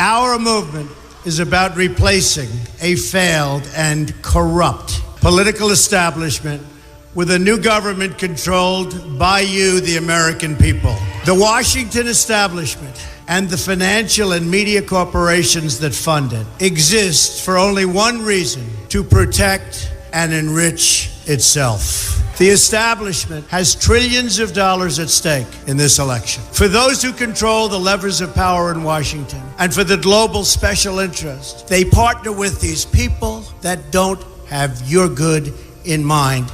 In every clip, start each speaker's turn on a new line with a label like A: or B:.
A: Our movement is about replacing a failed and corrupt political establishment with a new government controlled by you, the American people. The Washington establishment and the financial and media corporations that fund it exist for only one reason: to protect and enrich itself. The establishment has trillions of dollars at stake in this election. For those who control the levers of power in Washington and for the global special interest, they partner with these people that don't have your good in mind.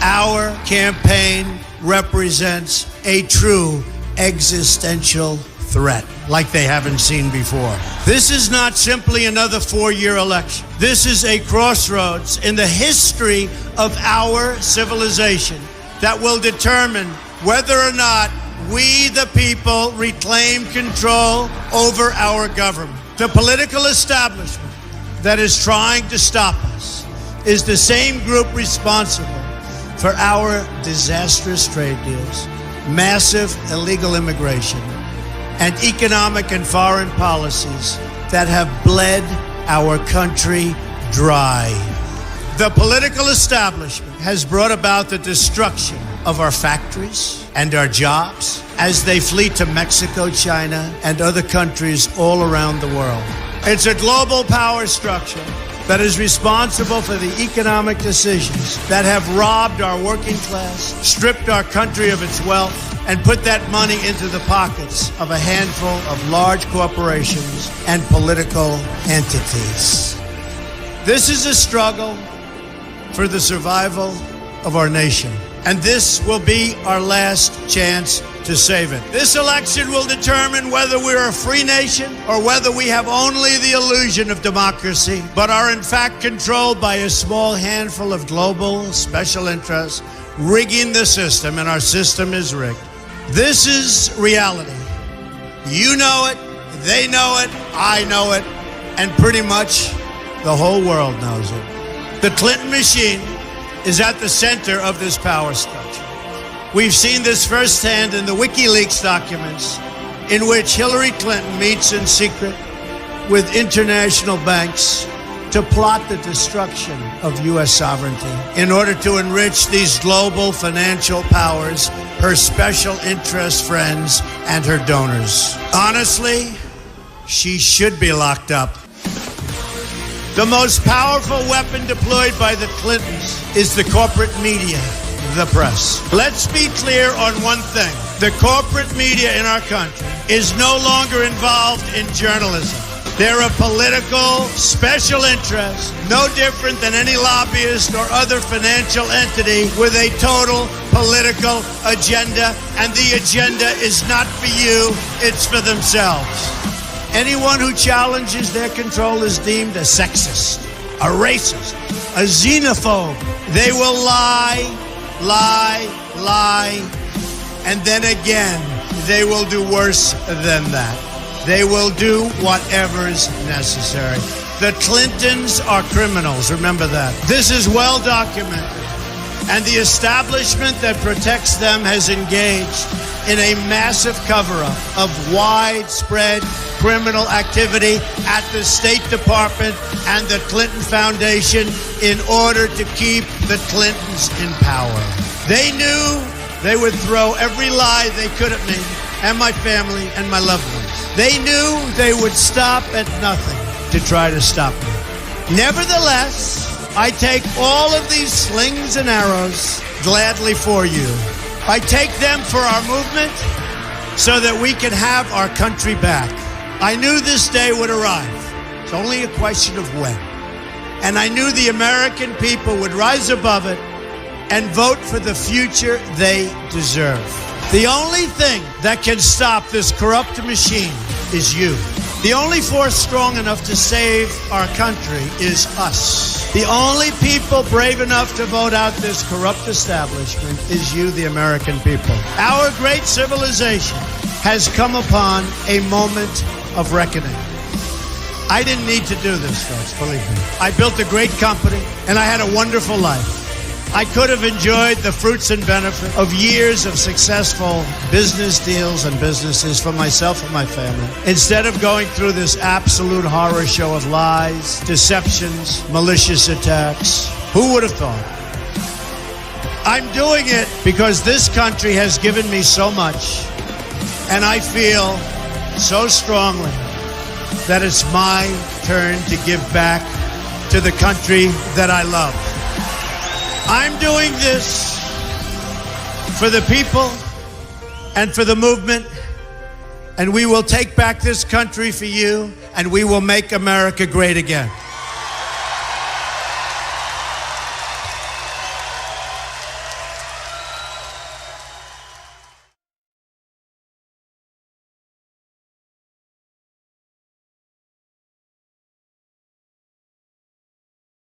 A: Our campaign represents a true existential threat like they haven't seen before. This is not simply another 4-year election. This is a crossroads in the history of our civilization that will determine whether or not we, the people, reclaim control over our government. The political establishment that is trying to stop us is the same group responsible for our disastrous trade deals, massive illegal immigration, and economic and foreign policies that have bled our country dry. The political establishment has brought about the destruction of our factories and our jobs as they flee to Mexico, China, and other countries all around the world. It's a global power structure that is responsible for the economic decisions that have robbed our working class, stripped our country of its wealth, and put that money into the pockets of a handful of large corporations and political entities. This is a struggle for the survival of our nation, and this will be our last chance to save it. This election will determine whether we're a free nation or whether we have only the illusion of democracy, but are in fact controlled by a small handful of global special interests rigging the system, and our system is rigged. This is reality. You know it, they know it, I know it, and pretty much the whole world knows it. The Clinton machine is at the center of this power structure. We've seen this firsthand in the WikiLeaks documents, in which Hillary Clinton meets in secret with international banks to plot the destruction of U.S. sovereignty in order to enrich these global financial powers, her special interest friends, and her donors. Honestly, she should be locked up. The most powerful weapon deployed by the Clintons is the corporate media, the press. Let's be clear on one thing. The corporate media in our country is no longer involved in journalism. They're a political special interest, no different than any lobbyist or other financial entity with a total political agenda, and the agenda is not for you, it's for themselves. Anyone who challenges their control is deemed a sexist, a racist, a xenophobe. They will lie, and then again, they will do worse than that. They will do whatever is necessary. The Clintons are criminals, remember that. This is well documented, and the establishment that protects them has engaged in a massive cover-up of widespread criminal activity at the State Department and the Clinton Foundation in order to keep the Clintons in power. They knew they would throw every lie they could at me and my family and my loved ones. They knew they would stop at nothing to try to stop me. Nevertheless, I take all of these slings and arrows gladly for you. I take them for our movement so that we can have our country back. I knew this day would arrive. It's only a question of when. And I knew the American people would rise above it and vote for the future they deserve. The only thing that can stop this corrupt machine is you. The only force strong enough to save our country is us. The only people brave enough to vote out this corrupt establishment is you, the American people. Our great civilization has come upon a moment of reckoning. I didn't need to do this, folks, believe me. I built a great company, and I had a wonderful life. I could have enjoyed the fruits and benefit of years of successful business deals and businesses for myself and my family, instead of going through this absolute horror show of lies, deceptions, malicious attacks. Who would have thought? I'm doing it because this country has given me so much, and I feel so strongly that it's my turn to give back to the country that I love. I'm doing this for the people and for the movement, and we will take back this country for you, and we will make America great again.